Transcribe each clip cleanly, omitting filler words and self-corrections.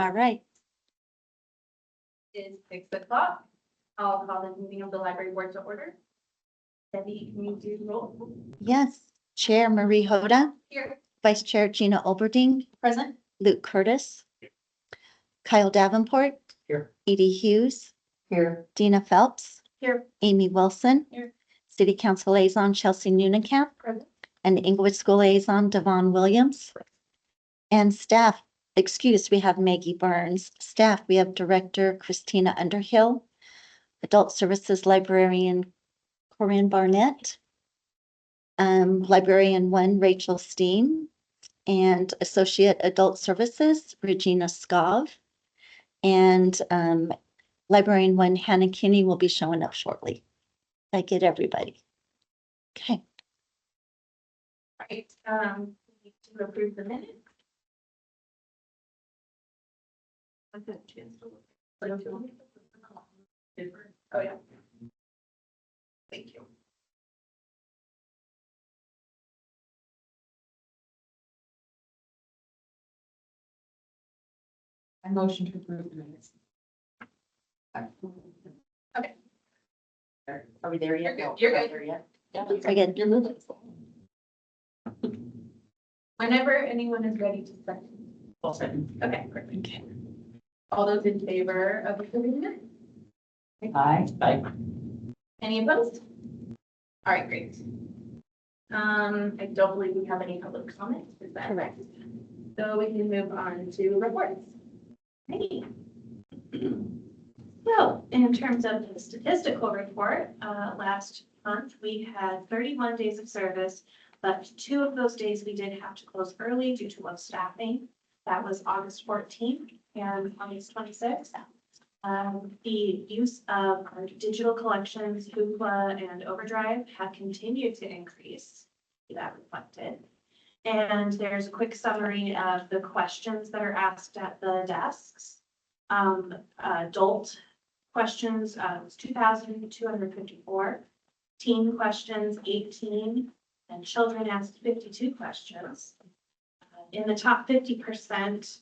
All right. It's 6 o'clock. I'll call the meeting of the library board to order. Debbie, can you do the roll? Yes. Chair Marie Hotta, Here. Vice Chair Gina Oberding, Present. Luke Curtis, Kyle Davenport, Here. Edie Hughes, Here. Dina Phelps, Here. Amy Wilson, Here. City Council Liaison Chelsea Noonenkamp, Present. and Inglewood School Liaison Devon Williams. And staff, we have Maggie Burns. Staff, we have Director Christina Underhill, Adult Services Librarian Corinne Barnett, Librarian 1 Rachel Stiehm, and Associate Adult Services Regina Skov. And Librarian 1 Hannah Kinney will be showing up shortly. I get everybody. Okay. All right, we need to approve the minutes. I've had a chance to look. Oh, yeah. Thank you. I motion to approve the minutes. Okay. Are we there yet? You're good. You're Not good. there yet? Very good. You're moving. Whenever anyone is ready to start. All second. Okay, perfect. Okay. All those in favor of approving it? Aye. Aye. Any opposed? All right, great. I don't believe we have any public comment. Is that correct? So we can move on to reports. Hey. So in terms of the statistical report, last month we had 31 days of service, but 2 of those days we did have to close early due to low staffing. That was August 14th and August 26th. The use of our digital collections, Hoopla and Overdrive have continued to increase. See that reflected. And there's a quick summary of the questions that are asked at the desks. Adult questions was 2,254, teen questions 18, and children asked 52 questions. In the top 50%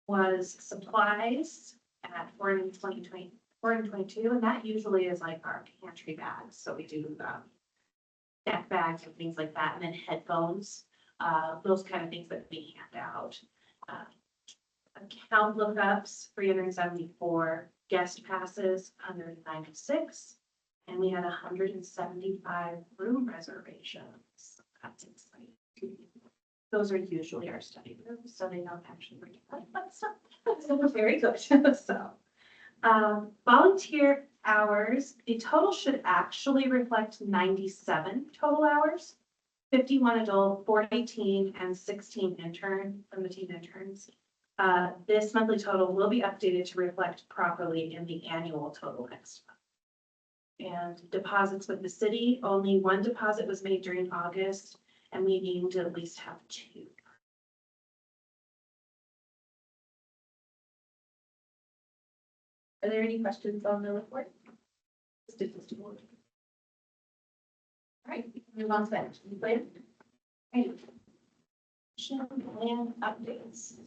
was supplies at 422, and that usually is like our pantry bags. So we do deck bags and things like that, and then headphones, those kind of things that we hand out. Account lookups, 374, guest passes, 196, and we had 175 room reservations. That's exciting. Those are usually our study rooms, so they don't actually bring it, but so very good. So, volunteer hours, the total should actually reflect 97 total hours, 51 adult, 40 teen, and 16 intern from the teen interns. This monthly total will be updated to reflect properly in the annual total next month. And deposits with the city, only 1 deposit was made during August, and we aim to at least have 2. Are there any questions on the report? Statistical. All right, we can move on to the action plan. Right. Action plan updates.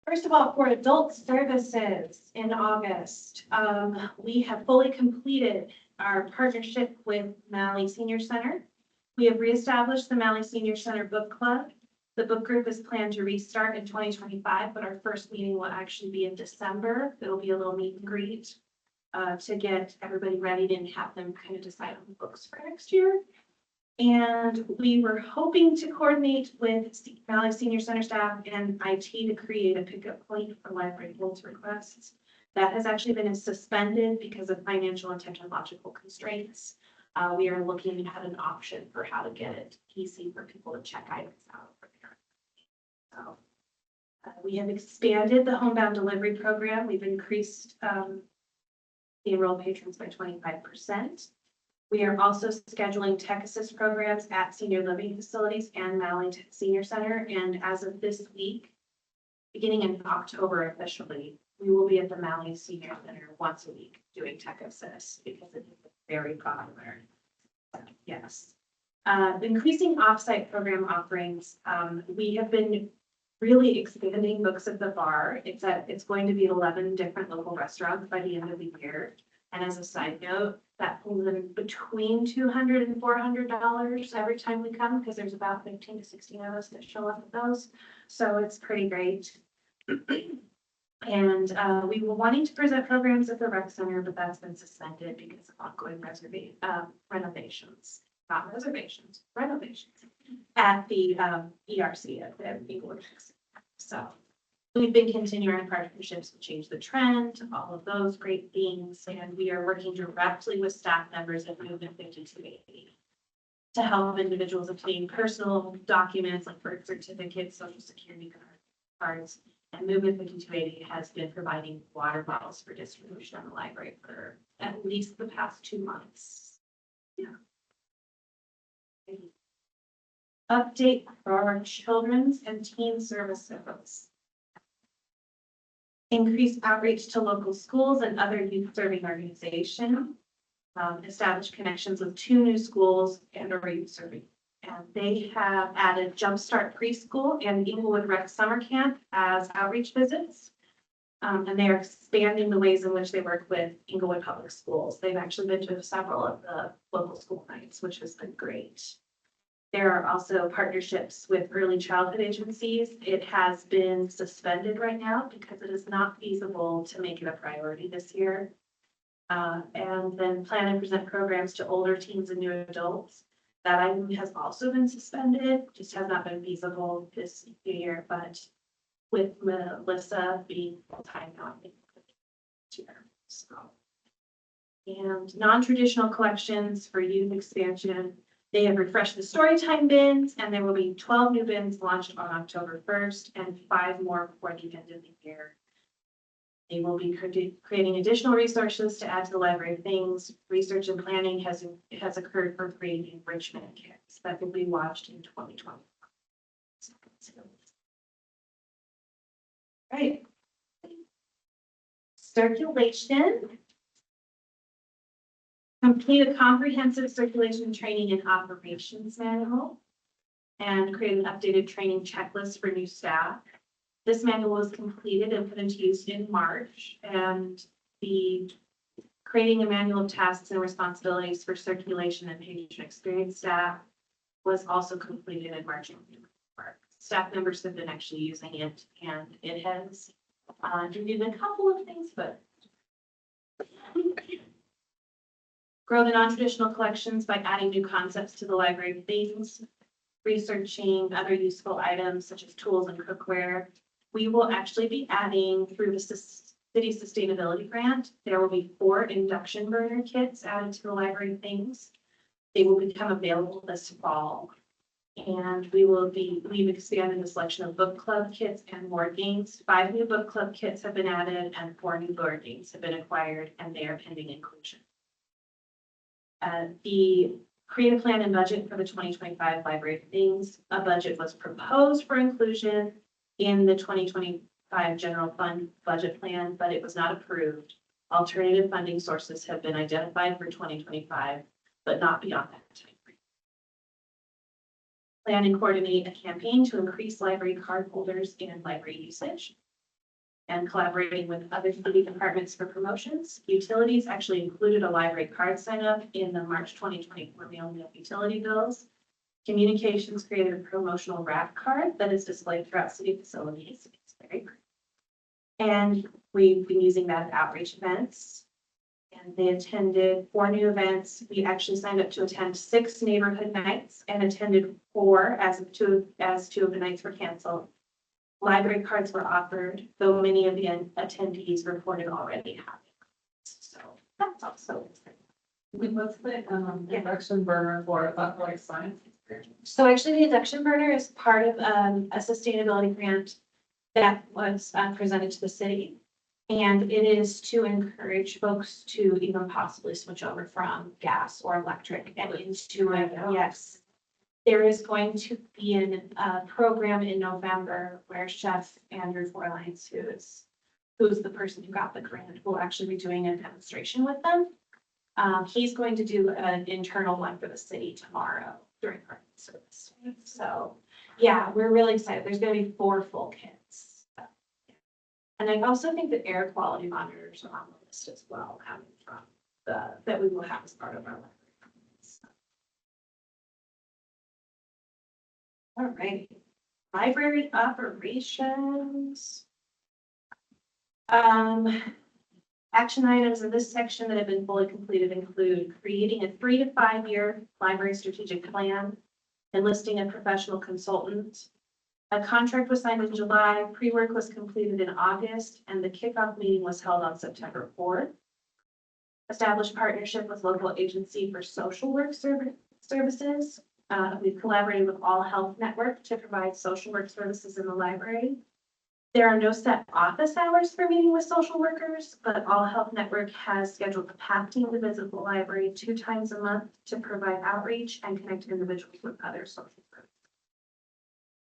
First of all, for adult services in August, we have fully completed our partnership with Malley Senior Center. We have reestablished the Malley Senior Center Book Club. The book group is planned to restart in 2025, but our first meeting will actually be in December. It'll be a little meet and greet to get everybody ready and have them kind of decide on the books for next year. And we were hoping to coordinate with Malley Senior Center staff and IT to create a pickup point for library holds requests. That has actually been suspended because of financial and technological constraints. We are looking at an option for how to get it easy for people to check items out. So we have expanded the homebound delivery program. We've increased the enrolled patrons by 25%. We are also scheduling tech assist programs at senior living facilities and Malley Senior Center. And as of this week, beginning in October officially, we will be at the Malley Senior Center once a week doing tech assist because it is very popular. So, yes. Increasing offsite program offerings. We have been really expanding Books at the Bar. It's going to be 11 different local restaurants by the end of the year. And as a side note, that pulls in between $200 and $400 every time we come, because there's about 15 to 16 of us that show up at those. So it's pretty great. And we were wanting to present programs at the rec center, but that's been suspended because of ongoing renovations, not reservations, renovations at the ERC at the Inglewood Rec Center. So we've been continuing our partnerships to change the trend, all of those great things, and we are working directly with staff members at Movement 5280 to help individuals obtain personal documents like birth certificates, social security cards. And Movement 5280 has been providing water bottles for distribution in the library for at least the past 2 months. Yeah. Update for our children's and teen services. Increase outreach to local schools and other youth serving organizations. Establish connections with 2 new schools and a youth serving. And they have added Jumpstart Preschool and Inglewood Rec Summer Camp as outreach visits. And they are expanding the ways in which they work with Inglewood Public Schools. They've actually been to several of the local school nights, which has been great. There are also partnerships with early childhood agencies. It has been suspended right now because it is not feasible to make it a priority this year. And then plan and present programs to older teens and new adults. That item has also been suspended, just has not been feasible this year, but with Melissa being full-time now, I think this year, so. And non-traditional collections for youth expansion. They have refreshed the Storytime bins, and there will be 12 new bins launched on October 1st and 5 more before the end of the year. They will be creating additional resources to add to the library of things. Research and planning has occurred for creating enrichment kits that will be launched in 2020. Right. Circulation. Complete a comprehensive circulation training and operations manual and create an updated training checklist for new staff. This manual was completed and put into use in March, and the creating a manual of tasks and responsibilities for circulation and patient experience staff was also completed in March. Staff members have been actually using it, and it has reviewed a couple of things, but grow the non-traditional collections by adding new concepts to the library of things, researching other useful items such as tools and cookware. We will actually be adding through the city sustainability grant. There will be 4 induction burner kits added to the library of things. They will become available this fall. And we've expanded the selection of book club kits and board games. 5 new book club kits have been added and 4 new board games have been acquired, and they are pending inclusion. The create a plan and budget for the 2025 library of things. A budget was proposed for inclusion in the 2025 general fund budget plan, but it was not approved. Alternative funding sources have been identified for 2025, but not beyond that time frame. Plan and coordinate a campaign to increase library card holders and library usage. And collaborating with other city departments for promotions. Utilities actually included a library card sign up in the March 2024 mailing of utility bills. Communications created a promotional wrap card that is displayed throughout city facilities. It's very great. And we've been using that at outreach events. And they attended 4 new events. We actually signed up to attend 6 neighborhood nights and attended 4 as 2 of the nights were canceled. Library cards were offered, though many of the attendees reported already having. So that's also. What's the induction burner for like science? So actually the induction burner is part of a sustainability grant that was presented to the city. And it is to encourage folks to even possibly switch over from gas or electric and into it. Yes. There is going to be a program in November where Chef Andrew Forlines, who's the person who got the grant, will actually be doing a demonstration with them. He's going to do an internal one for the city tomorrow during So, yeah, we're really excited. There's gonna be 4 full kits. And I also think that air quality monitors are on the list as well, coming from that we will have as part of our library. All right, library operations. Action items in this section that have been fully completed include creating a 3 to 5 year library strategic plan, enlisting a professional consultant. A contract was signed in July, pre-work was completed in August, and the kickoff meeting was held on September 4th. Established partnership with local agency for social work services. We've collaborated with All Health Network to provide social work services in the library. There are no set office hours for meeting with social workers, but All Health Network has scheduled a PAC team to visit the library 2 times a month to provide outreach and connect individuals with other social workers.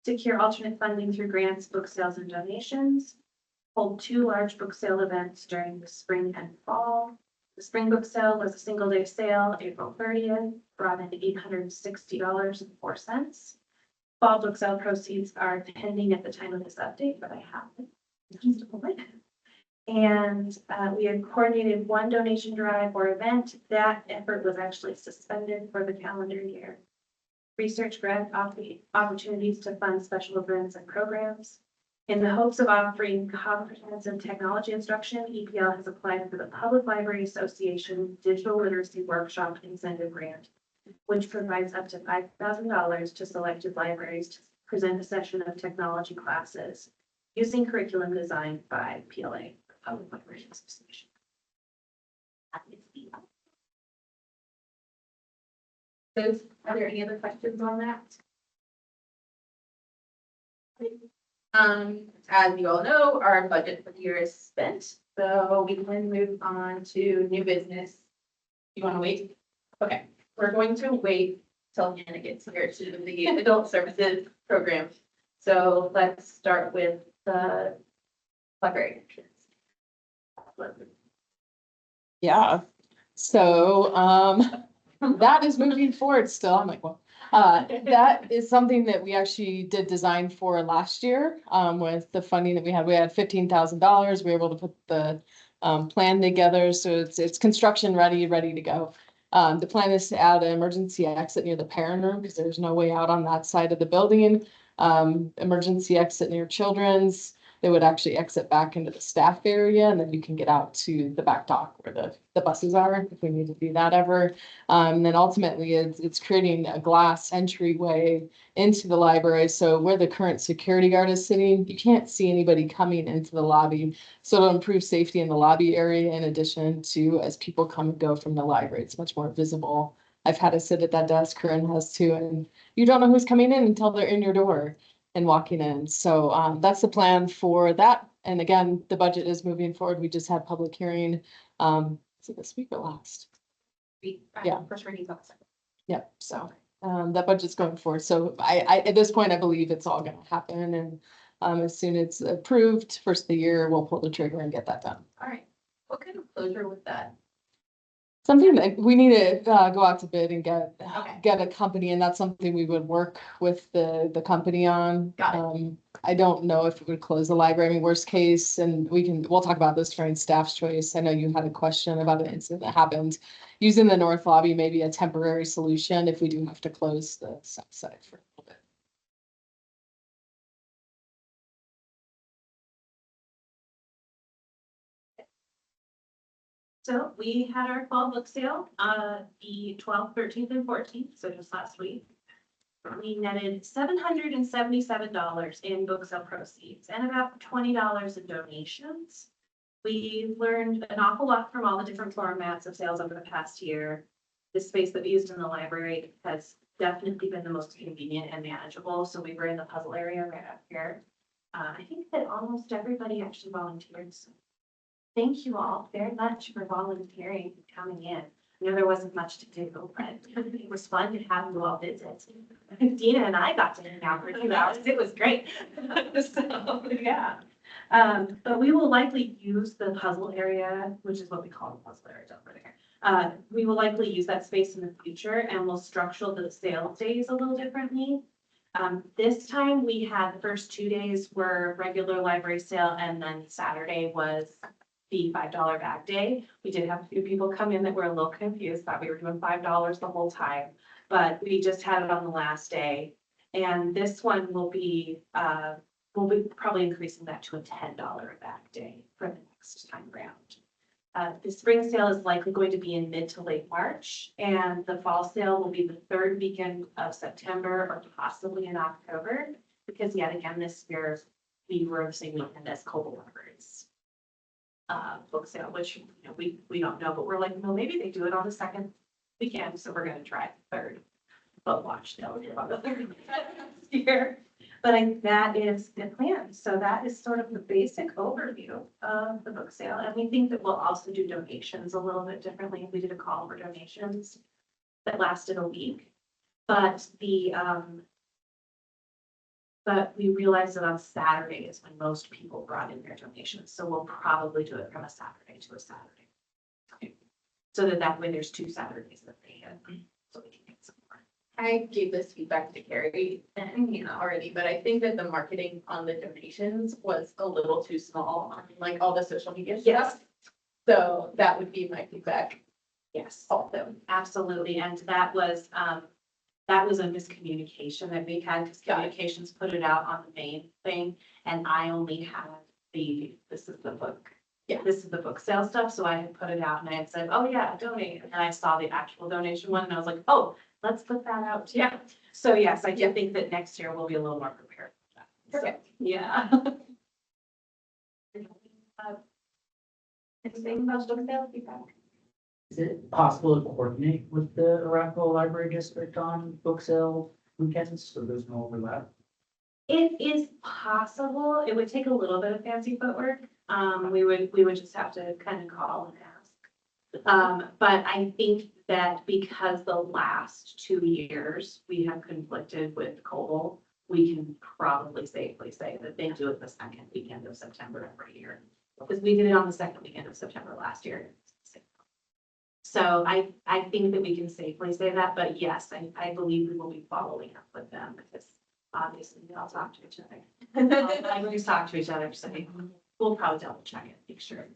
Secure alternate funding through grants, book sales, and donations. Hold 2 large book sale events during the spring and fall. The spring book sale was a single day sale, April 30th, brought in $860.04. Fall book sale proceeds are pending at the time of this update, but I have them. Just a moment. And we had coordinated 1 donation drive or event. That effort was actually suspended for the calendar year. Research grant opportunities to fund special events and programs. In the hopes of offering comprehensive technology instruction, EPL has applied for the Public Library Association Digital Literacy Workshop Incentive Grant, which provides up to $5,000 to selected libraries to present a session of technology classes using curriculum designed by PLA, Public Library Association. Are there any other questions on that? As you all know, our budget for the year is spent, so we can move on to new business. You want to wait? Okay, we're going to wait till Hannah gets here to the adult services program. So let's start with the library entrance. Yeah, so, that is moving forward still. I'm like, well, that is something that we actually did design for last year, with the funding that we had. We had $15,000. We were able to put the, plan together. So it's construction ready to go. The plan is to add an emergency exit near the parent room because there's no way out on that side of the building. Emergency exit near children's. They would actually exit back into the staff area, and then you can get out to the back dock where the buses are if we need to do that ever. And then ultimately it's creating a glass entryway into the library. So where the current security guard is sitting, you can't see anybody coming into the lobby. So it'll improve safety in the lobby area in addition to as people come and go from the library, it's much more visible. I've had to sit at that desk, Corinne has too, and you don't know who's coming in until they're in your door and walking in. So that's the plan for that. And again, the budget is moving forward. We just had public hearing, is it this week or last? Yeah. First reading. Yeah, so that budget's going forward. So I at this point, I believe it's all gonna happen. And as soon as it's approved, first of the year, we'll pull the trigger and get that done. All right, what kind of closure with that? Something that we need to go out to bid and Okay. get a company, and that's something we would work with the company on. Got it. I don't know if it would close the library, I mean, worst case, and we'll talk about this during staff's choice. I know you had a question about an incident that happened. Using the north lobby may be a temporary solution if we do have to close the south side for a little bit. So we had our fall book sale, the 12th, 13th, and 14th, so just last week. We netted $777 in book sale proceeds and about $20 in donations. We learned an awful lot from all the different formats of sales over the past year. The space that we used in the library has definitely been the most convenient and manageable, so we were in the puzzle area right up here. I think that almost everybody actually volunteered, so thank you all very much for volunteering and coming in. I know there wasn't much to do, but it was fun to have you all visit. Dina and I got to hang out for 2 hours. It was great. So, yeah. But we will likely use the puzzle area, which is what we call the puzzle area over there. We will likely use that space in the future, and we'll structure the sale days a little differently. This time we had the first 2 days were regular library sale, and then Saturday was the $5 bag day. We did have a few people come in that were a little confused, thought we were doing $5 the whole time, but we just had it on the last day. And this one will be probably increasing that to a $10 bag day for the next time around. The spring sale is likely going to be in mid to late March, and the fall sale will be the third weekend of September or possibly in October. Because yet again, this year, we were the same weekend as Coble Libraries book sale, which, you know, we don't know, but we're like, no, maybe they do it on the second weekend, so we're gonna try the third. But watch, they'll do it on the third weekend next year. But that is the plan. So that is sort of the basic overview of the book sale. And we think that we'll also do donations a little bit differently. We did a call for donations that lasted a week. But but we realized that on Saturday is when most people brought in their donations. So we'll probably do it from a Saturday to a Saturday. Okay. So that way there's 2 Saturdays that they had. So we can get some more. I gave this feedback to Carrie and already, but I think that the marketing on the donations was a little too small on like all the social media Yes. stuff. So that would be my feedback Yes. also. Absolutely, and that was a miscommunication that we had, because Got it. communications put it out on the main thing, and I only had this is the book. Yeah. This is the book sale stuff, so I had put it out and I had said, oh yeah, donate, and I saw the actual donation one, and I was like, oh, let's put that out too. Yeah. So yes, I do think that next year we'll be a little more prepared for that. So, Perfect. yeah. Anything about book sale feedback? Is it possible to coordinate with the Arapahoe Library District on book sale weekends, so there's no overlap? It is possible. It would take a little bit of fancy footwork. We would just have to kind of call and ask. But I think that because the last 2 years we have conflicted with Coble, we can probably safely say that they do it the second weekend of September every year. Because we did it on the second weekend of September last year. So I think that we can safely say that, but yes, I believe we will be following up with them because obviously they all talk to each other. Libraries talk to each other, so we'll probably double check it, make sure.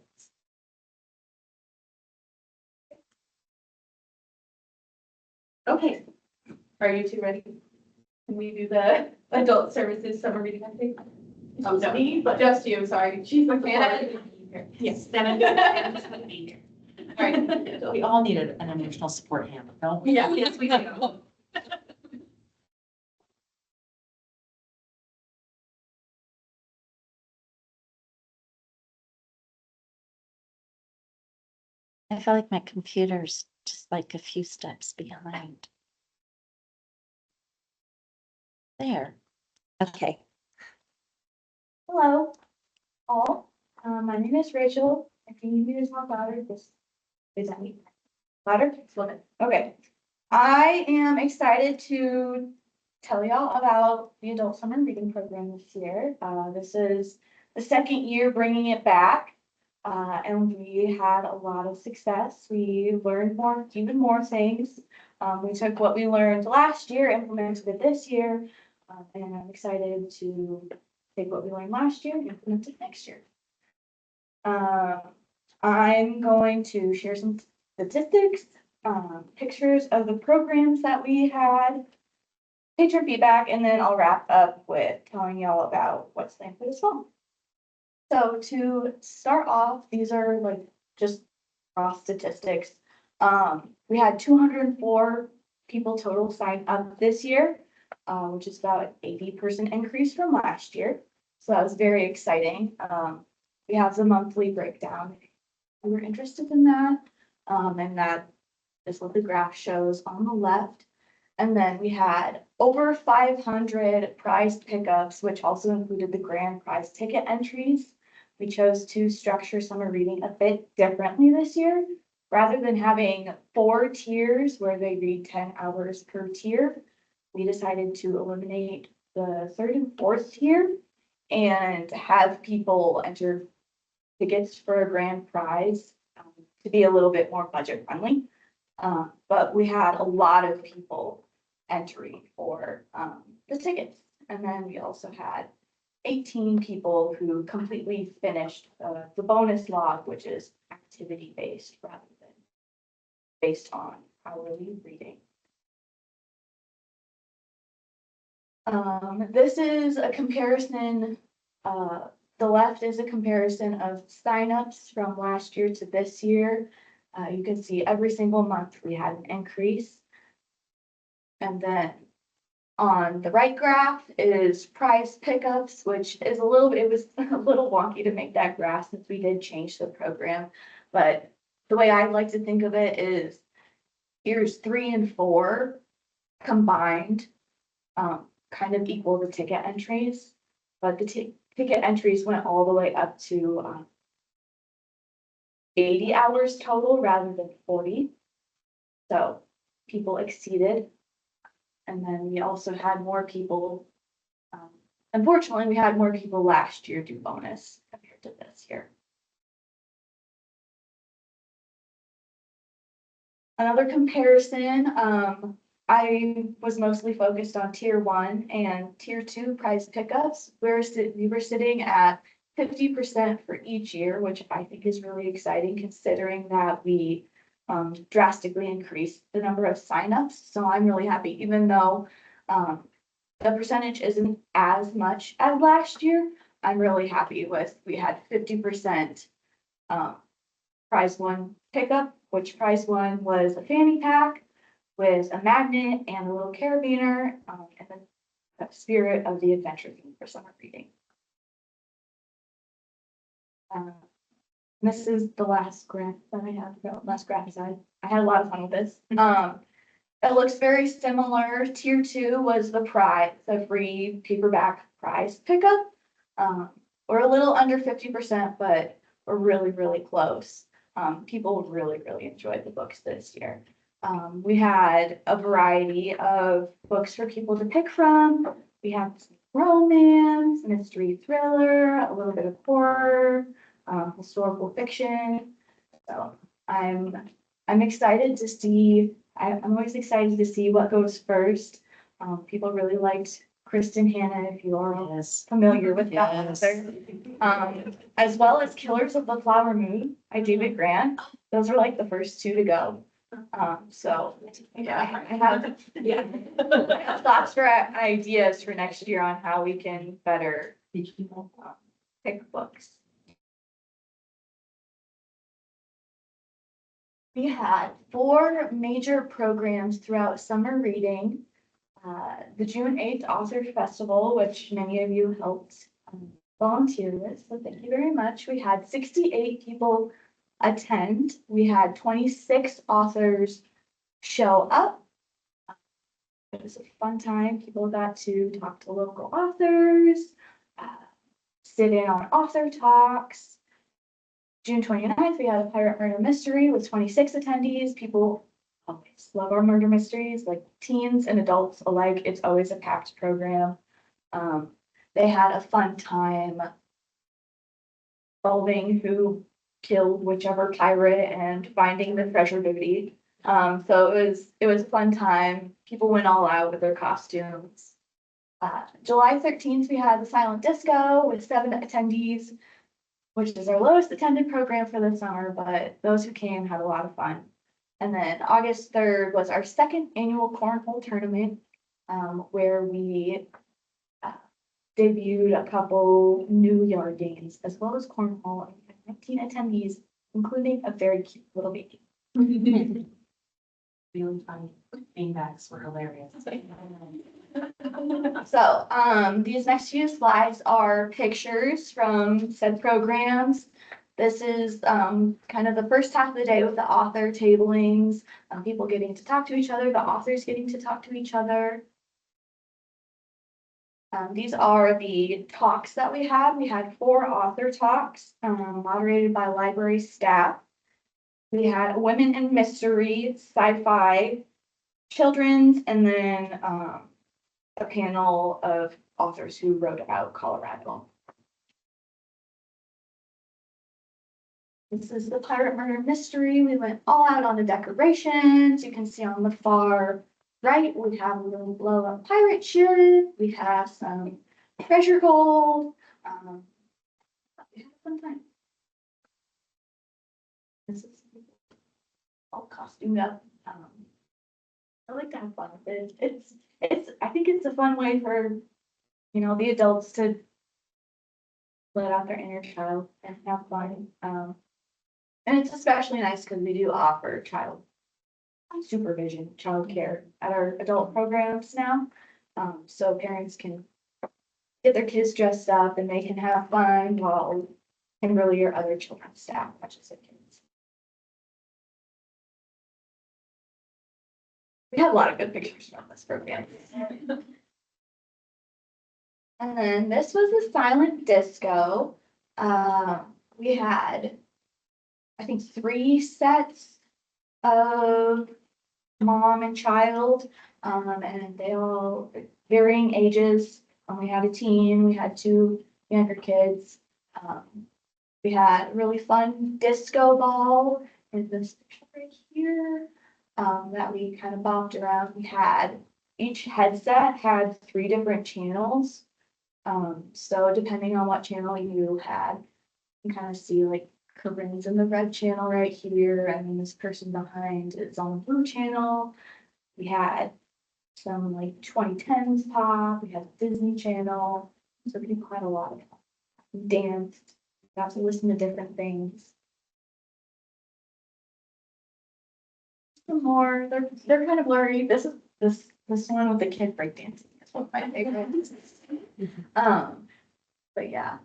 Okay. Are you two ready? Can we do the adult services summer reading update? Oh, no. Me, but just you, sorry. She's the fan. Yes, then I'm just gonna be here. All right. We all needed an emotional support hand, don't we? Yeah. Yes, we do. I feel like my computer's just like a few steps behind. There. Okay. Hello, all. My name is Rachel. If you need me to talk louder, this is that me. Louder? Okay. I am excited to tell y'all about the adult summer reading program this year. This is the second year bringing it back. And we had a lot of success. We learned even more things. We took what we learned last year, implemented it this year, and I'm excited to take what we learned last year and implement it next year. I'm going to share some statistics, pictures of the programs that we had, patron feedback, and then I'll wrap up with telling y'all about what's planned for this fall. So to start off, these are like just raw statistics. We had 204 people total sign up this year, which is about an 80% increase from last year. So that was very exciting. We have the monthly breakdown. If you were interested in that, and that is what the graph shows on the left. And then we had over 500 prize pickups, which also included the grand prize ticket entries. We chose to structure summer reading a bit differently this year. Rather than having 4 tiers where they read 10 hours per tier, we decided to eliminate the 3rd and 4th tier and have people enter tickets for a grand prize to be a little bit more budget friendly. But we had a lot of people entering for the tickets. And then we also had 18 people who completely finished the bonus log, which is activity-based rather than based on hourly reading. This is a comparison, the left is a comparison of signups from last year to this year. You can see every single month we had an increase. And then on the right graph is prize pickups, which is it was a little wonky to make that graph since we did change the program. But the way I like to think of it is tiers 3 and 4 combined, kind of equal the ticket entries, but the ticket entries went all the way up to 80 hours total rather than 40. So people exceeded. And then we also had more people, unfortunately, we had more people last year do bonus compared to this year. Another comparison, I was mostly focused on tier 1 and tier 2 prize pickups. We were sitting at 50% for each year, which I think is really exciting considering that we drastically increased the number of signups. So I'm really happy, even though the percentage isn't as much as last year. I'm really happy with, we had 50% prize 1 pickup, which prize 1 was a fanny pack with a magnet and a little carabiner, and then the spirit of the adventure theme for summer reading. This is the last graph that I have. Last graph aside, I had a lot of fun with this. It looks very similar. Tier 2 was the free paperback prize pickup. We're a little under 50%, but we're really, really close. People really, really enjoyed the books this year. We had a variety of books for people to pick from. We have romance, mystery thriller, a little bit of horror, historical fiction. So I'm excited to see, I'm always excited to see what goes first. People really liked Kristen Hanna, if you are familiar with that author. As well as Killers of the Flower Moon by David Grant. Those are like the first 2 to go. So yeah, I have thoughts for ideas for next year on how we can better pick books. We had 4 major programs throughout summer reading. The June 8th Author Festival, which many of you helped volunteer with, so thank you very much. We had 68 people attend. We had 26 authors show up. It was a fun time. People got to talk to local authors, sit in on author talks. June 29th, we had a pirate murder mystery with 26 attendees. People always love our murder mysteries, like teens and adults alike. It's always a packed program. They had a fun time solving who killed whichever pirate and finding the treasure booty. So it was a fun time. People went all out with their costumes. July 13th, we had the silent disco with 7 attendees, which is our lowest attended program for the summer, but those who came had a lot of fun. And then August 3rd was our 2nd annual cornhole tournament, where we debuted a couple new yard games as well as cornhole, and we had 19 attendees, including a very cute little baby. Really fun. Beanbags were hilarious. So, these next few slides are pictures from said programs. This is kind of the first half of the day with the author tablings, people getting to talk to each other, the authors getting to talk to each other. These are the talks that we had. We had 4 author talks, moderated by library staff. We had women in mystery, sci-fi, children's, and then a panel of authors who wrote about Colorado. This is the pirate murder mystery. We went all out on the decorations. You can see on the far right, we have a little blow up pirate ship, we have some treasure gold. We had a fun time. This is all costumed up. I like to have fun with it. I think it's a fun way for, the adults to let out their inner child and have fun. And it's especially nice because we do offer child supervision, childcare at our adult programs now. So parents can get their kids dressed up and they can have fun while Kimberly or other children's staff watches their kids. We have a lot of good pictures from this program. And then this was a silent disco. We had, I think, 3 sets of mom and child, and they all varying ages. We had a teen, we had 2 younger kids. We had a really fun disco ball in this picture right here, that we kind of bopped around. We had, each headset had 3 different channels. So depending on what channel you had, you kind of see like Corinne's in the red channel right here, and then this person behind is on the blue channel. We had some like 2010s pop, we had Disney Channel, so people had a lot of fun. Danced, got to listen to different things. Some more, they're kind of blurry. This one with the kid breakdancing is one of my favorites. But yeah.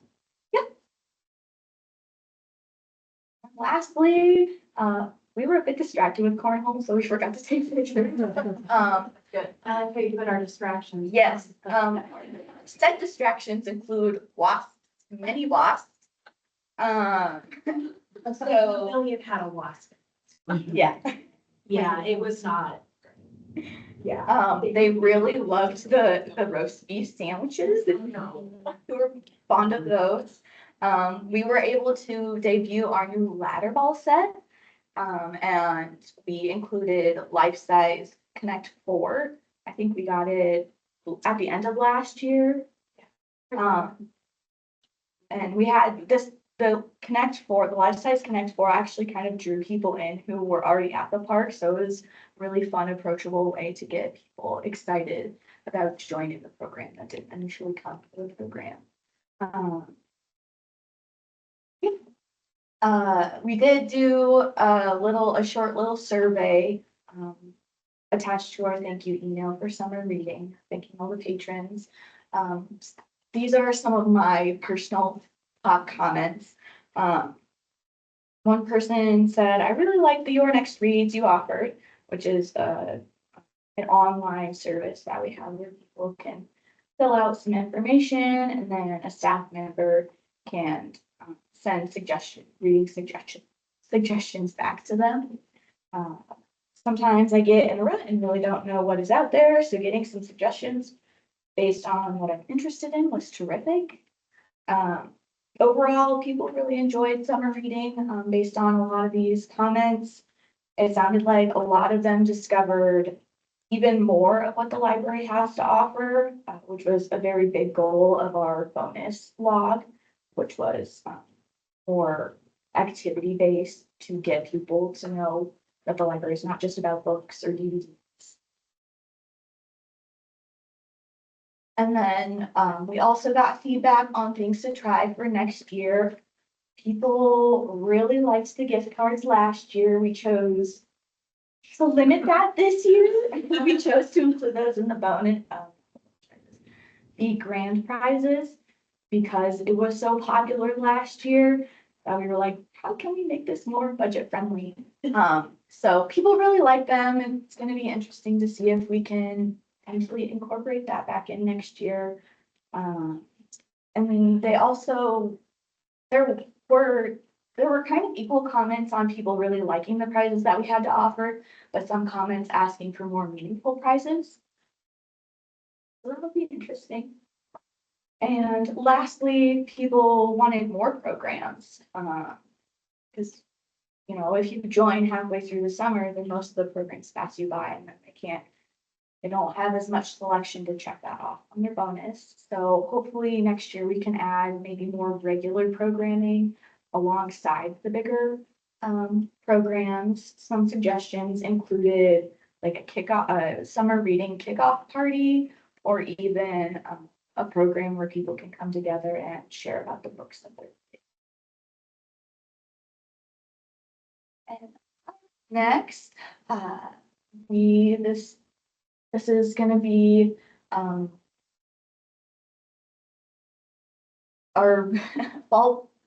Lastly, we were a bit distracted with cornhole, so we forgot to take pictures. Good. I like how you put our distractions. Yes, set distractions include wasps, many wasps. So, Million had a wasp. yeah, Yeah, it was not. yeah, they really loved the roast beef sandwiches. No. We were fond of those. We were able to debut our new ladder ball set. And we included life-size Connect 4. I think we got it at the end of last year. And we had the Connect 4, the life-size Connect 4 actually kind of drew people in who were already at the park. So it was really fun, approachable way to get people excited about joining the program that didn't initially come to the program. We did do a short little survey, attached to our thank you email for summer reading, thanking all the patrons. These are some of my personal top comments. One person said, I really like the Your Next Reads you offered, which is an online service that we have where people can fill out some information and then a staff member can send reading suggestions back to them. Sometimes I get in a rut and really don't know what is out there, so getting some suggestions based on what I'm interested in was terrific. Overall, people really enjoyed summer reading, based on a lot of these comments. It sounded like a lot of them discovered even more of what the library has to offer, which was a very big goal of our bonus log, which was more activity-based to get people to know that the library is not just about books or DVDs. And then we also got feedback on things to try for next year. People really liked the gift cards last year. We chose to limit that this year. We chose to include those in the bonus, the grand prizes, because it was so popular last year. We were like, how can we make this more budget friendly? So people really like them, and it's going to be interesting to see if we can actually incorporate that back in next year. And then they also, there were kind of equal comments on people really liking the prizes that we had to offer, but some comments asking for more meaningful prizes. So that'll be interesting. And lastly, people wanted more programs, because, if you join halfway through the summer, then most of the programs pass you by and then they can't they don't have as much selection to check that off on their bonus. So hopefully next year we can add maybe more regular programming alongside the bigger programs. Some suggestions included like a kickoff, a summer reading kickoff party, or even a program where people can come together and share about the books that they're reading. And next, this is gonna be our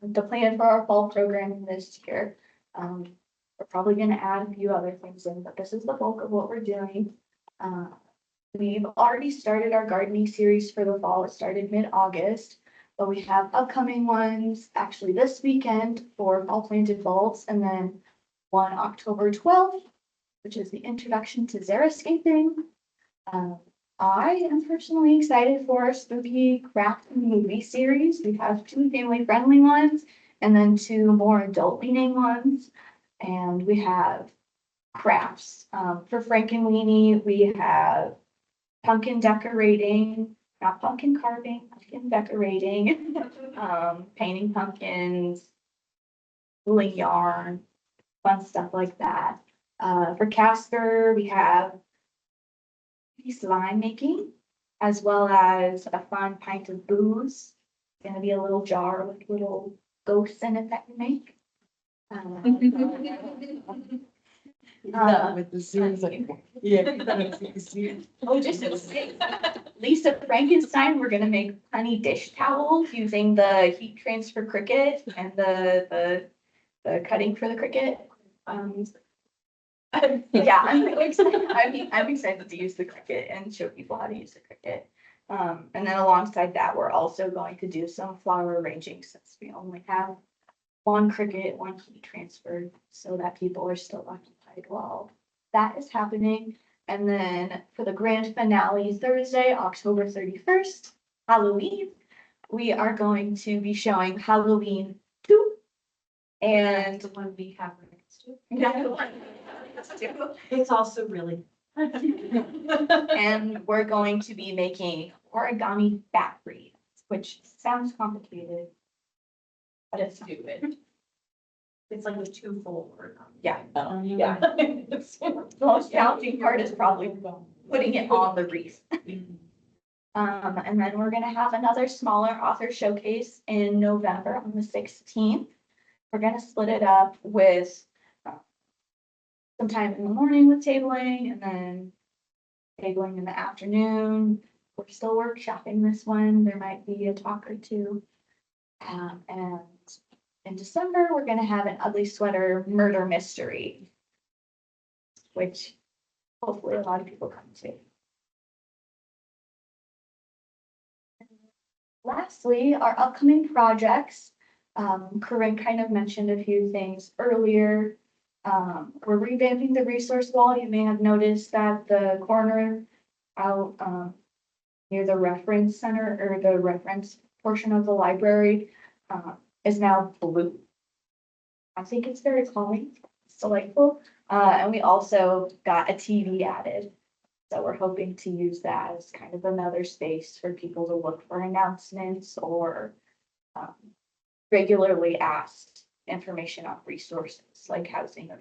the plan for our fall programming this year. We're probably gonna add a few other things in, but this is the bulk of what we're doing. We've already started our gardening series for the fall. It started mid-August, but we have upcoming ones actually this weekend for fall planted bulbs, and then one October 12th, which is the introduction to xeriscaping. I am personally excited for our spooky craft movie series. We have 2 family-friendly ones and then 2 more adult-leaning ones. And we have crafts. For Frankenweenie, we have pumpkin decorating, not pumpkin carving, pumpkin decorating, painting pumpkins, pulling yarn, fun stuff like that. For Casper, we have slime making, as well as a fun pint of booze. It's gonna be a little jar with little ghosts in it that you make. With the Zooms, like, yeah. Oh, just Lisa Frankenstein, we're gonna make honey dish towels using the heat transfer cricket and the cutting for the cricket. Yeah, I'm really excited. I'm excited to use the cricket and show people how to use the cricket. And then alongside that, we're also going to do some flower arranging since we only have 1 cricket, 1 heat transfer, so that people are still occupied while that is happening. And then for the grand finale, Thursday, October 31st, Halloween, we are going to be showing Halloween 2. And The one we have next to. and It's also really. we're going to be making origami bat wreaths, which sounds complicated, but it's stupid. It's like a 2-fold word. Yeah. Yeah. The most challenging part is probably putting it on the wreath. And then we're gonna have another smaller author showcase in November on the 16th. We're gonna split it up with sometime in the morning with tabling and then tabling in the afternoon. We're still workshopping this one. There might be a talk or 2. And in December, we're gonna have an ugly sweater murder mystery, which hopefully a lot of people come to. Lastly, our upcoming projects. Corinne kind of mentioned a few things earlier. We're revamping the resource wall. You may have noticed that the corner out near the reference center or the reference portion of the library is now blue. I think it's very calming, it's delightful. And we also got a TV added. So we're hoping to use that as kind of another space for people to look for announcements or regularly asked information on resources like housing.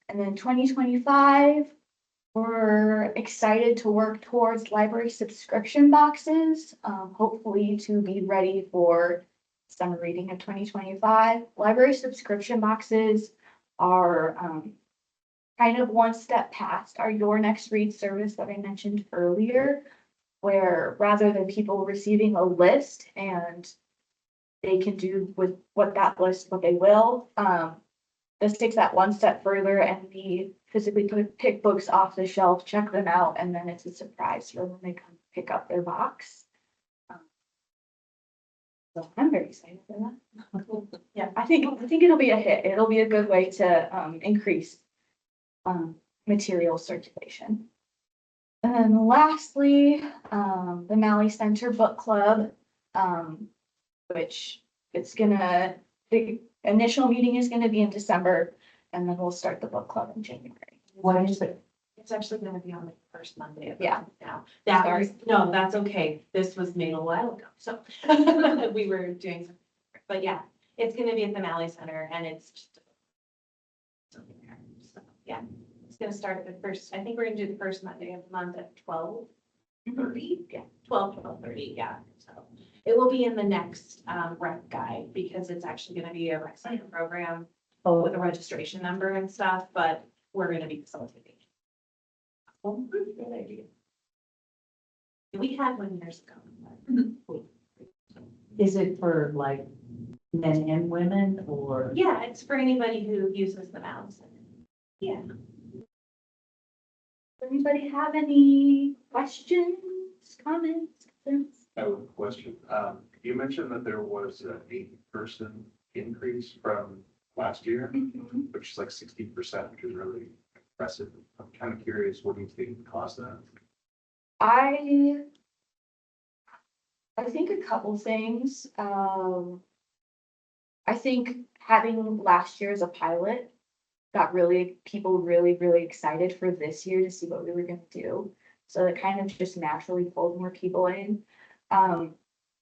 And then 2025, we're excited to work towards library subscription boxes, hopefully to be ready for summer reading of 2025. Library subscription boxes are kind of one step past our Your Next Read service that I mentioned earlier, where rather than people receiving a list and they can do with what that list what they will, this takes that one step further and we physically pick books off the shelf, check them out, and then it's a surprise for when they come pick up their box. So I'm very excited for that. Yeah, I think it'll be a hit. It'll be a good way to increase material circulation. And then lastly, the Malley Center Book Club, which the initial meeting is gonna be in December, and then we'll start the book club in January. What is it? It's actually gonna be on the first Monday of the Yeah. month now. That Sorry. was, no, that's okay. This was made a while ago, so we were doing something. different. But yeah, it's gonna be at the Malley Center and it's just something there. So, yeah, it's gonna start at the first, I think we're gonna do the first Monday of the month at 12:30. Yeah, 12:30, yeah. So it will be in the next rec guide because it's actually gonna be a rec center program with a registration number and stuff, but we're gonna be facilitating. Well, good idea. We had one years ago. Is it for like men and women or? Yeah, it's for anybody who uses the mouse. Yeah. Anybody have any questions, comments, concerns? I have a question. You mentioned that there was an 8-person increase from last year, which is like 60%, which is really impressive. I'm kind of curious, what do you think caused that? I think a couple things. I think having last year as a pilot got people really excited for this year to see what we were gonna do. So it kind of just naturally pulled more people in.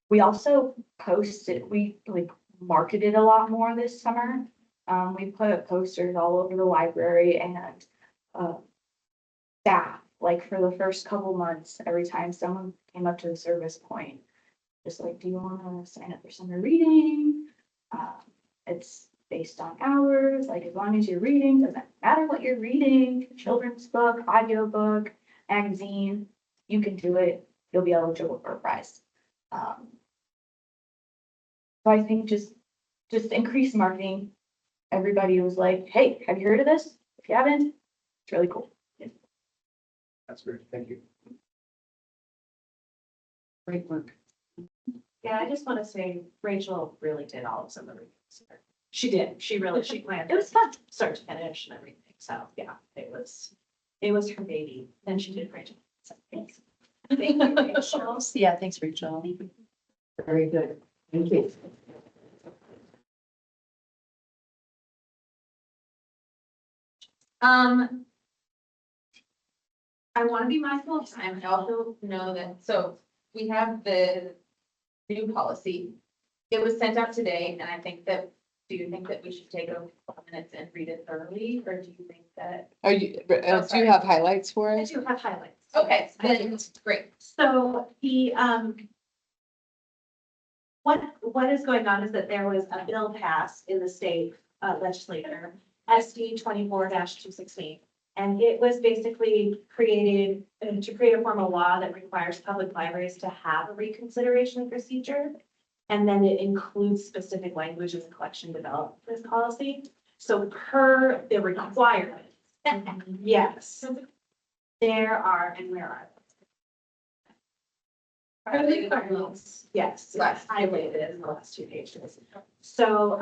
We also we like marketed a lot more this summer. We put posters all over the library and staff, like for the first couple months, every time someone came up to the service point, just like, do you want to sign up for summer reading? It's based on hours, like as long as you're reading, doesn't matter what you're reading, children's book, audio book, magazine, you can do it, you'll be eligible for a prize. So I think just increased marketing. Everybody was like, hey, have you heard of this? If you haven't, it's really cool. That's great. Thank you. Great work. Yeah, I just want to say Rachel really did all of some of the research. She did. She planned It was fun. start to finish and everything. So yeah, it was her baby. And she did great. So thanks. Thank you, Rachel. Yeah, thanks, Rachel. Very good. Thank you. I want to be mindful of time. I also know that, so we have the new policy. It was sent out today, and I think that, do you think that we should take a couple minutes and read it thoroughly, or do you think that? Are you, do sorry. you have highlights for I us? do have highlights. Okay, I do. then, great. So the, what is going on is that there was a bill passed in the state legislature, SD 24-216. And it was basically created to create a formal law that requires public libraries to have a reconsideration procedure. And then it includes specific language in the collection development policy. So per the requirements, yes, there are, and where are yes, Last. highlighted in the last 2 pages. So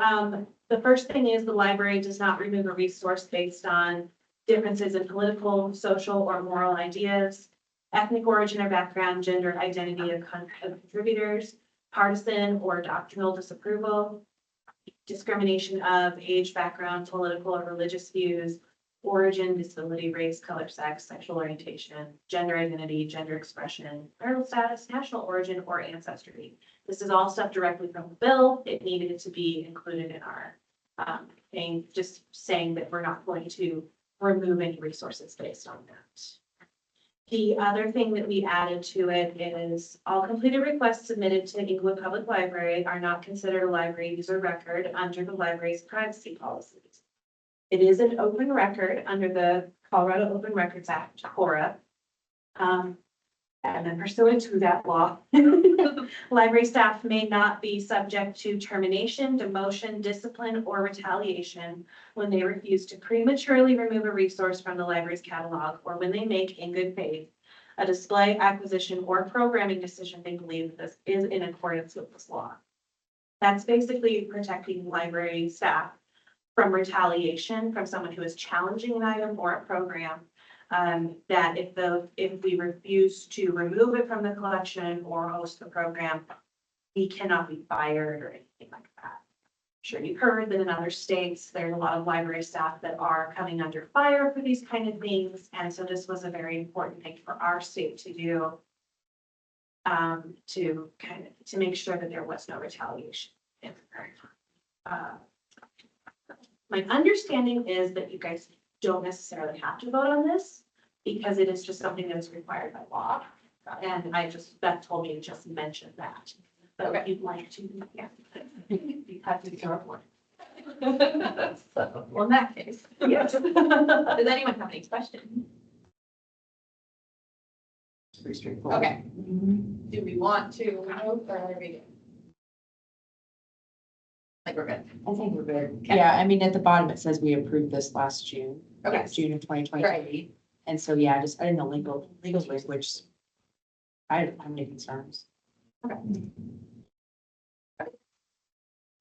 the first thing is the library does not remove a resource based on differences in political, social, or moral ideas, ethnic origin or background, gender identity of contributors, partisan or doctrinal disapproval, discrimination of age, background, political or religious views, origin, disability, race, color, sex, sexual orientation, gender identity, gender expression, marital status, national origin, or ancestry. This is all stuff directly from the bill. It needed to be included in our thing, just saying that we're not going to remove any resources based on that. The other thing that we added to it is all completed requests submitted to Inglewood Public Library are not considered a library user record under the library's privacy policies. It is an open record under the Colorado Open Records Act, CORA. And then pursuant to that law, library staff may not be subject to termination, demotion, discipline, or retaliation when they refuse to prematurely remove a resource from the library's catalog, or when they make in good faith a display, acquisition, or programming decision they believe this is in accordance with this law. That's basically protecting library staff from retaliation from someone who is challenging an item or a program. That if we refuse to remove it from the collection or host the program, we cannot be fired or anything like that. sure you've heard that in other states, there's a lot of library staff that are coming under fire for these kind of things. And so this was a very important thing for our state to do. To make sure that there was no retaliation. My understanding is that you guys don't necessarily have to vote on this because it is just something that is required by law. And Beth told me to just mention that. But if you'd like to, yeah. You have to go for it. So, well, in that case, Yes. does anyone have any questions? It's pretty straightforward. Okay. Do we want to vote or are we good? Like we're good. I think we're good. Okay. Yeah, I mean, at the bottom, it says we approved this last June. Okay. June of 2023. And so, yeah, I didn't know legal language. I don't have any concerns. That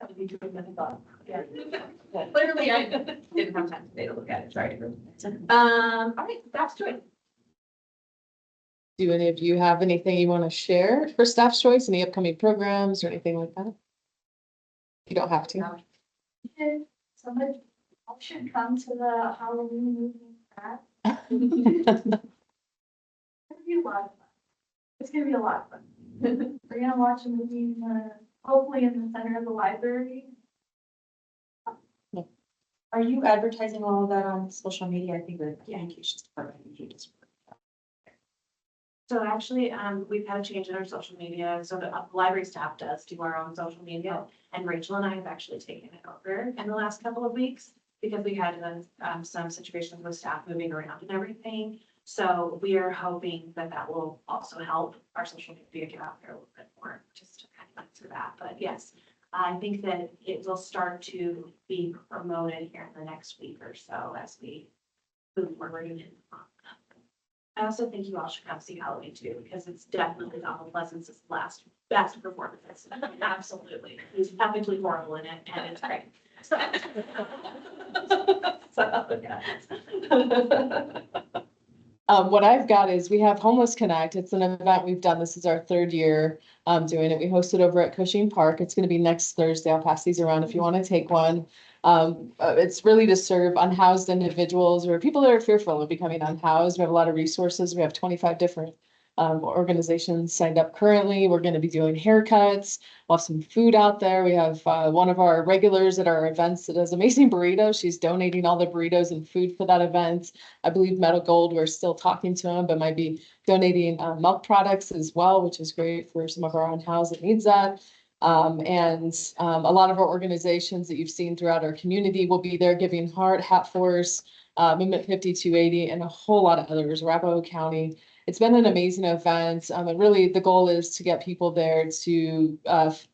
would be doing that thought. Yeah. Clearly, I didn't have time today to look at it, sorry. All right, staff's choice. Do any of you have anything you want to share for staff's choice? Any upcoming programs or anything like that? You don't have to. Somebody should come to the Halloween movie. It's gonna be a lot of fun. It's gonna be a lot of fun. We're gonna watch a movie, hopefully in the center of the library. Are you advertising all of that on social media? I think the communications department usually does. So actually, we've had a change in our social media. So the library staff does do our own social media. And Rachel and I have actually taken it over in the last couple of weeks because we had some situations with staff moving around and everything. So we are hoping that that will also help our social media get out there a little bit more, just to kind of answer that. But yes, I think that it will start to be promoted here in the next week or so as we move forward. I also think you all should come see Halloween too, because it's definitely Donald Pleasance's best performance. Absolutely. He's epically horrible in it and it's great. So, What I've got is we have Homeless Connect. It's an event we've done. This is our third year doing it. We hosted over at Cushing Park. It's going to be next Thursday. I'll pass these around if you want to take one. It's really to serve unhoused individuals or people that are fearful of becoming unhoused. We have a lot of resources. We have 25 different organizations signed up currently. We're going to be doing haircuts. We'll have some food out there. We have one of our regulars at our events that does amazing burritos. She's donating all the burritos and food for that event. I believe Metal Gold, we're still talking to them, but might be donating milk products as well, which is great for some of our unhoused that needs that. And a lot of our organizations that you've seen throughout our community will be there, Giving Heart, Hat Force, Movement 5280, and a whole lot of others, Arapahoe County. It's been an amazing event. And really the goal is to get people there to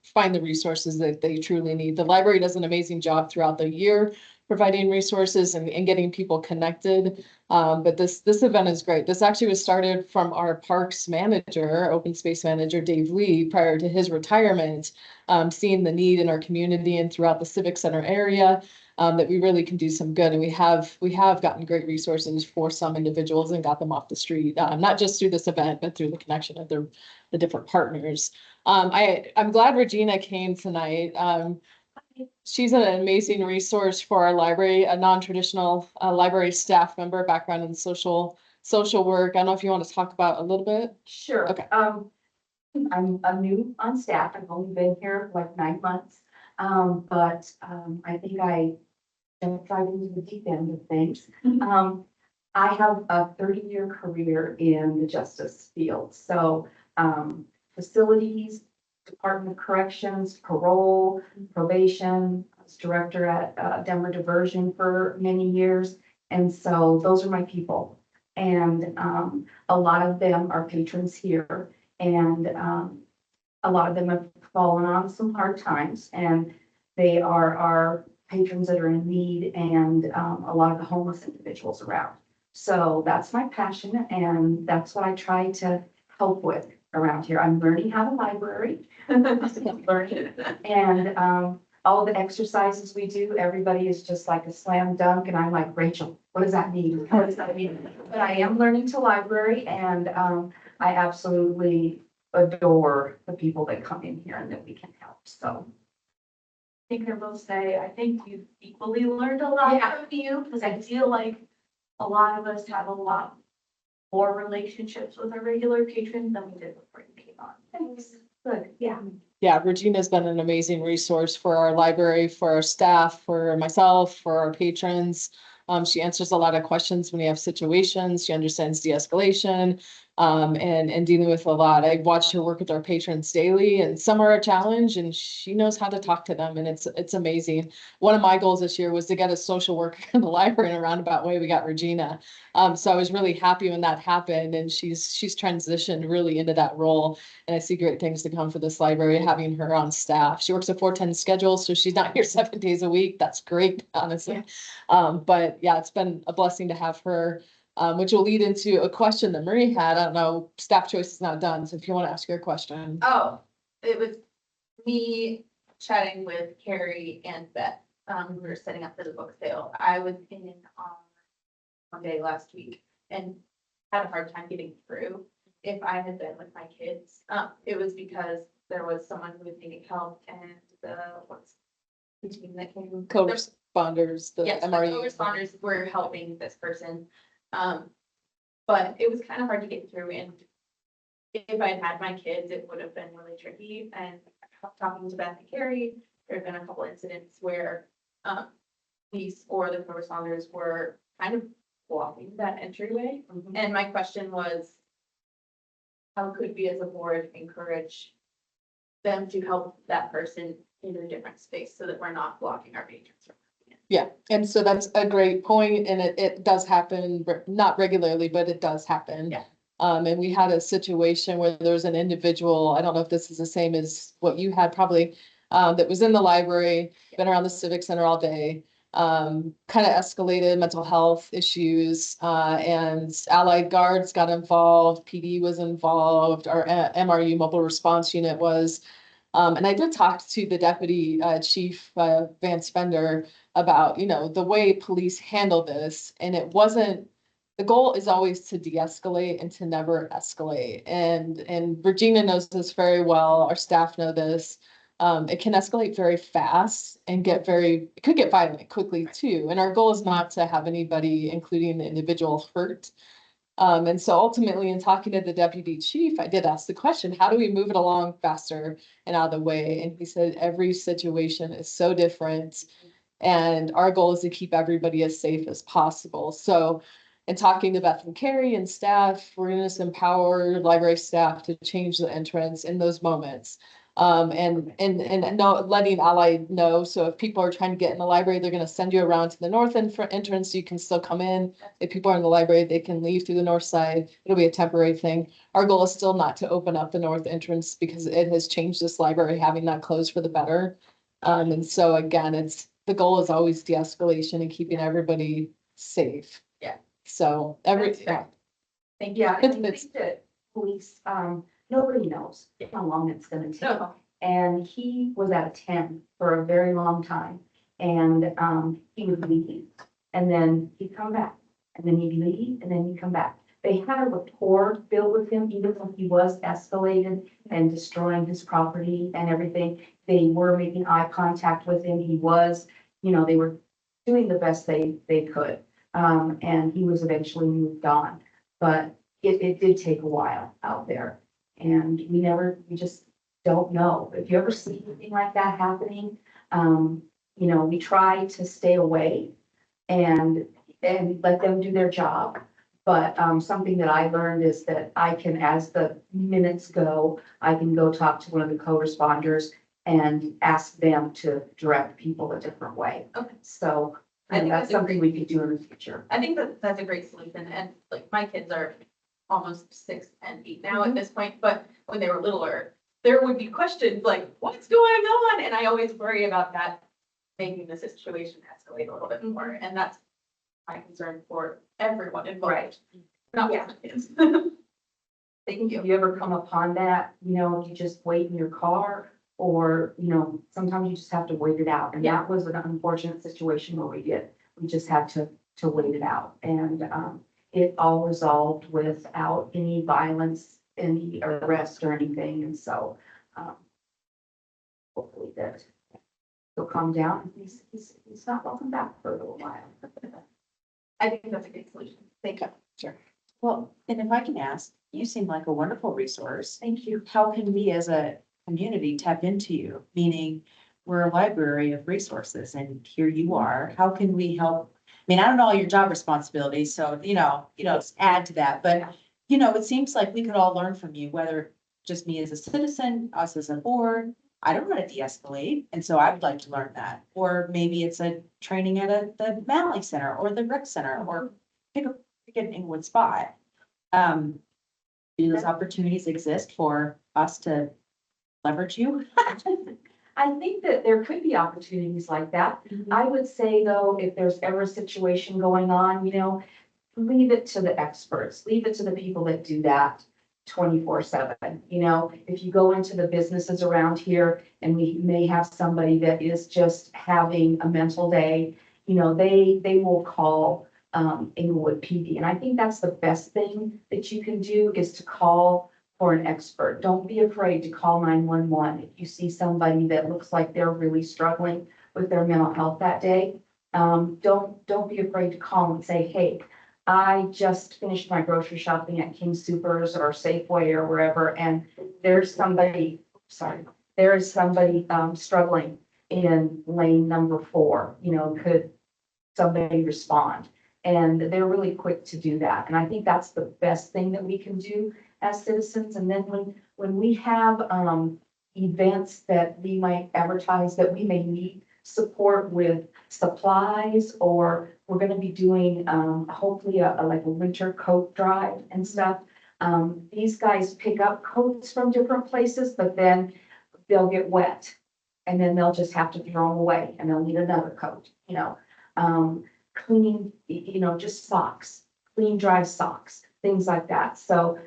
find the resources that they truly need. The library does an amazing job throughout the year providing resources and getting people connected. But this event is great. This actually was started from our parks manager, open space manager, Dave Lee, prior to his retirement, seeing the need in our community and throughout the Civic Center area. That we really can do some good. And we have gotten great resources for some individuals and got them off the street, not just through this event, but through the connection of the different partners. I'm glad Regina came tonight. She's an amazing resource for our library, a non-traditional library staff member, background in social work. I don't know if you want to talk about a little bit. Sure. Okay. I'm new on staff. I've only been here like 9 months. But I think I jumped right into the deep end of things. I have a 30-year career in the justice field. So facilities, Department of Corrections, parole, probation. I was director at Denver Diversion for many years. And so those are my people. And a lot of them are patrons here. And a lot of them have fallen on some hard times, and they are our patrons that are in need and a lot of the homeless individuals around. So that's my passion, and that's what I try to help with around here. I'm learning how to library, learning, and all the exercises we do, everybody is just like a slam dunk, and I'm like, Rachel, what does that mean? What does that mean? But I am learning to library, and I absolutely adore the people that come in here and that we can help. So think I will say, I think we've equally learned a lot Yeah. from you, because I feel like a lot of us have a lot more relationships with our regular patrons than we did before you came on. Thanks. Good, yeah. Yeah, Regina's been an amazing resource for our library, for our staff, for myself, for our patrons. She answers a lot of questions when you have situations. She understands de-escalation, and dealing with a lot. I watch her work with our patrons daily, and some are a challenge, and she knows how to talk to them, and it's amazing. One of my goals this year was to get a social worker in the library in a roundabout way. We got Regina. So I was really happy when that happened, and she's transitioned really into that role. And I see great things to come for this library, having her on staff. She works a 4-10 schedule, so she's not here 7 days a week. That's great, honestly. But yeah, it's been a blessing to have her, which will lead into a question that Marie had. I don't know, staff choice is not done, so if you want to ask your question. Oh, it was me chatting with Carrie and Beth. We were setting up for the book sale. I was in on one day last week and had a hard time getting through. If I had been with my kids, it was because there was someone who was needing help and what's the team that came? Co-responders, the Yes, the MRU. co-responders were helping this person. But it was kind of hard to get through, and if I had my kids, it would have been really tricky. And talking to Beth and Carrie, there have been a couple incidents where police or the co-responders were kind of blocking that entryway. And my question was, how could we as a board encourage them to help that person in a different space so that we're not blocking our patrons from coming in? Yeah, and so that's a great point, and it does happen, not regularly, but it does happen. Yeah. And we had a situation where there was an individual, I don't know if this is the same as what you had probably, that was in the library, been around the Civic Center all day. Kind of escalated mental health issues, and allied guards got involved, PD was involved, our MRU mobile response unit was. And I did talk to the deputy chief, Van Spender, about, the way police handle this, and it wasn't, the goal is always to de-escalate and to never escalate. And Regina knows this very well. Our staff know this. It can escalate very fast and it could get violent quickly too. And our goal is not to have anybody, including the individual, hurt. And so ultimately, in talking to the deputy chief, I did ask the question, how do we move it along faster and out of the way? And he said, every situation is so different. And our goal is to keep everybody as safe as possible. So in talking to Beth and Carrie and staff, we're going to empower library staff to change the entrance in those moments. And letting Allied know. So if people are trying to get in the library, they're going to send you around to the north entrance. So you can still come in. If people are in the library, they can leave through the north side. It'll be a temporary thing. Our goal is still not to open up the north entrance because it has changed this library, having that closed for the better. And so again, the goal is always de-escalation and keeping everybody safe. Yeah. So That's fair. Thank you. Yeah, and I It's- think that police, nobody knows how long it's gonna take. No. And he was at a 10 for a very long time, and, he would leave. And then he'd come back, and then he'd leave, and then he'd come back. They had a rapport built with him, even though he was escalated and destroying his property and everything. They were making eye contact with him. He was, they were doing the best they could. And he was eventually moved on, but it did take a while out there. And we just don't know. If you ever see anything like that happening, we try to stay away and let them do their job. But, something that I learned is that I can, as the minutes go, I can go talk to one of the co-responders and ask them to direct people a different way. Okay. So I think that's that's a something we could do in the future. I think that's a great solution, and like my kids are almost 6 and 8 now at this point, but when they were littler, there would be questions like, what's going on? And I always worry about that making the situation escalate a little bit more, and that's my concern for everyone involved. Right. Not Yeah. just kids. Thank you. If you ever come upon that, you just wait in your car or, sometimes you just have to wait it out. And that was an unfortunate situation where we just had to wait it out. And, it all resolved without any violence, any arrest or anything. And so, hopefully that he'll calm down, and he's not welcome back for a little while. I think that's a good solution. Thank you. Sure. Well, and if I can ask, you seem like a wonderful resource. Thank you. How can we as a community tap into you? Meaning, we're a library of resources and here you are. How can we help? I mean, I don't know all your job responsibilities, so, add to that, but, it seems like we could all learn from you, whether just me as a citizen, us as a board. I don't know how to de-escalate, and so I would like to learn that. Or maybe it's a training at the Malley Center or the Rec Center, or pick an Inglewood spot. Do those opportunities exist for us to leverage you? I think that there could be opportunities like that. I would say though, if there's ever a situation going on, leave it to the experts, leave it to the people that do that 24/7. If you go into the businesses around here and we may have somebody that is just having a mental day, they will call Inglewood PD. And I think that's the best thing that you can do is to call for an expert. Don't be afraid to call 911 if you see somebody that looks like they're really struggling with their mental health that day. Don't be afraid to call and say, hey, I just finished my grocery shopping at King Soopers or Safeway or wherever, and there's somebody struggling in lane number 4. Could somebody respond? And they're really quick to do that. And I think that's the best thing that we can do as citizens. And then when we have events that we might advertise that we may need support with supplies, or we're going to be doing hopefully like a winter coat drive and stuff. These guys pick up coats from different places, but then they'll get wet and then they'll just have to throw them away and they'll need another coat, clean, just socks, clean, dry socks, things like that. So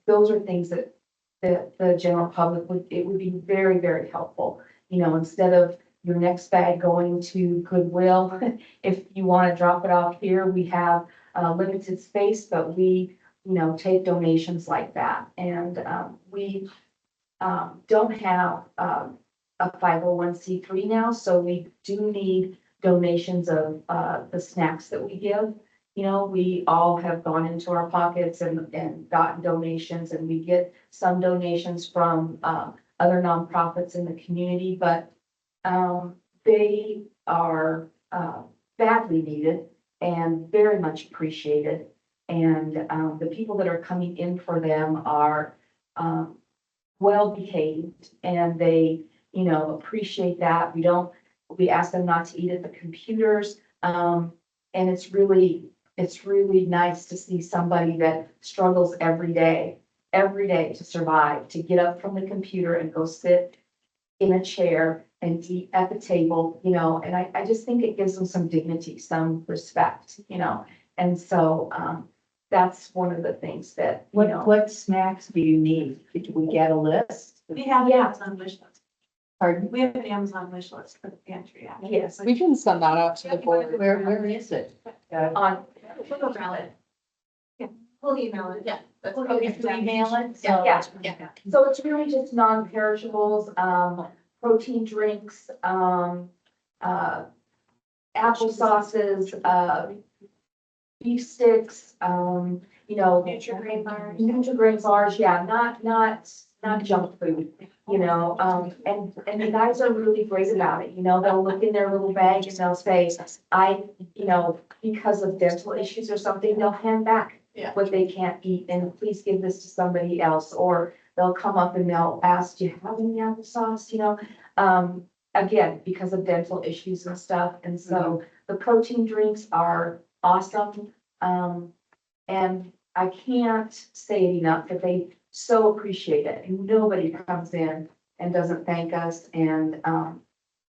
those are things that the general public it would be very, very helpful. Instead of your next bag going to Goodwill, if you want to drop it off here, we have limited space, but we, take donations like that. And we don't have a 501c3 now, so we do need donations of the snacks that we give. We all have gone into our pockets and gotten donations, and we get some donations from other nonprofits in the community, but they are badly needed and very much appreciated. And the people that are coming in for them are well behaved, and they, appreciate that. We ask them not to eat at the computers. And it's really nice to see somebody that struggles every day to survive, to get up from the computer and go sit in a chair and eat at the table, and I just think it gives them some dignity, some respect, and so, that's one of the things that, What snacks do you need? Did we get a list? We have Yeah. Amazon wish list. Pardon? We have an Amazon wish list for the pantry. Yes. We can send that out to the board. Where is it? on, We'll email it. We'll email it. Yeah. That's Okay, okay. so email it? Yeah. So- Yeah. So it's really just non-perishables, protein drinks, apple sauces, beef sticks, Nutri-Grain bars. Nutri-Grain bars, yeah, not junk food, and the guys are really great about it, they'll look in their little bag and they'll say, because of dental issues or something, they'll hand back Yeah. what they can't eat, and please give this to somebody else, or they'll come up and they'll ask, do you have any applesauce, again, because of dental issues and stuff, and so the protein drinks are awesome. And I can't say it enough that they so appreciate it, and nobody comes in and doesn't thank us and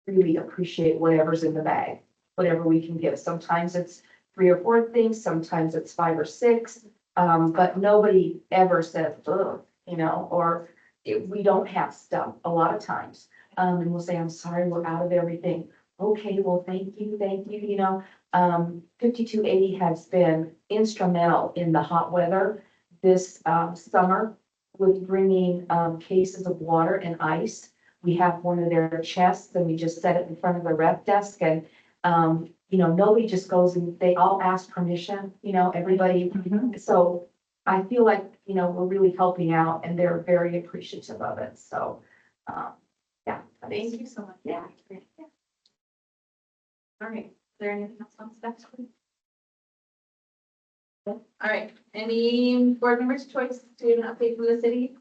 really appreciate whatever's in the bag, whatever we can give. Sometimes it's 3 or 4 things, sometimes it's 5 or 6, but nobody ever says, ugh, or we don't have stuff a lot of times. And we'll say, I'm sorry, we're out of everything. Okay, well, thank you, 5280 has been instrumental in the hot weather this summer with bringing cases of water and ice we have one of their chests and we just set it in front of the rep desk and, nobody just goes and they all ask permission, everybody. So I feel like, we're really helping out and they're very appreciative of it. So, yeah. Thank you so much. Yeah. All right, is there anything else on staff? All right, any board members' choice to give an update from the city?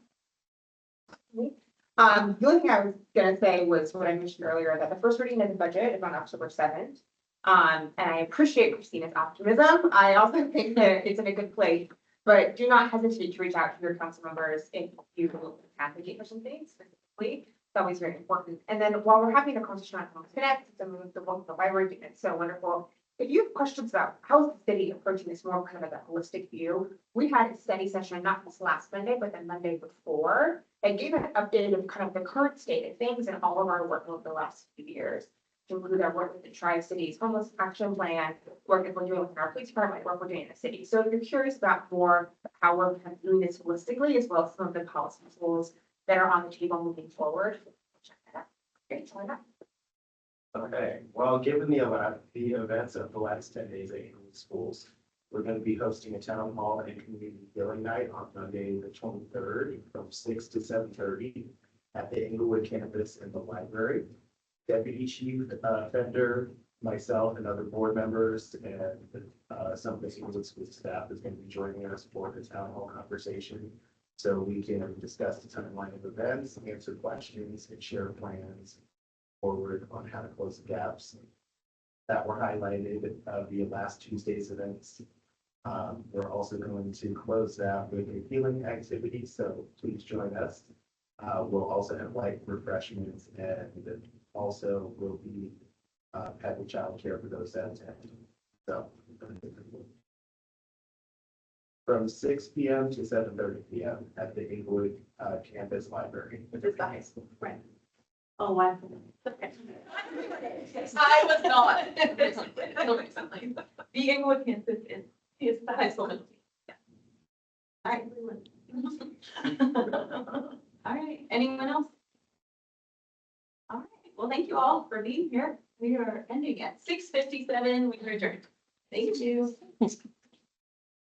The only thing I was gonna say was what I mentioned earlier, that the first reading of the budget is on October 7th. And I appreciate Christina's optimism. I also think that it's in a good place, but do not hesitate to reach out to your council members if you advocate for something specifically. It's always very important. And then while we're having a conversation on Homes Connect, some of the work of the library, it's so wonderful. If you have questions about how is the city approaching this more kind of a holistic view, we had a study session, not this last Monday, but the Monday before. It gave an update of kind of the current state of things and all of our work over the last few years. To include our work with the Tri-Cities Homeless Action Plan, work that we're doing with our police department, work we're doing in the city. So if you're curious about more how we're kind of doing this holistically, as well as some of the policy tools that are on the table moving forward, check that out. Great, so that. Okay, well, given the events of the last 10 days at Inglewood Schools, we're going to be hosting a town hall and community healing night on Monday, the 23rd, from 6 to 7:30 at the Inglewood campus in the library. Deputy Chief Fender, myself, and other board members, and some of the Inglewood School staff is going to be joining us for the town hall conversation. So we can discuss the timeline of events, answer questions, and share plans forward on how to close the gaps that were highlighted via last Tuesday's events. We're also going to close that with a healing activity, so please join us. We'll also have light refreshments and also will be having childcare for those that attend. So from 6 p.m. to 7:30 p.m. at the Inglewood campus library. Which is the high school, right? Oh, wow. I was not. Recently. The Inglewood campus is the high school. Yeah. All right. All right, anyone else? All right, well, thank you all for being here. We are ending at 6:57. We are adjourned. Thank you.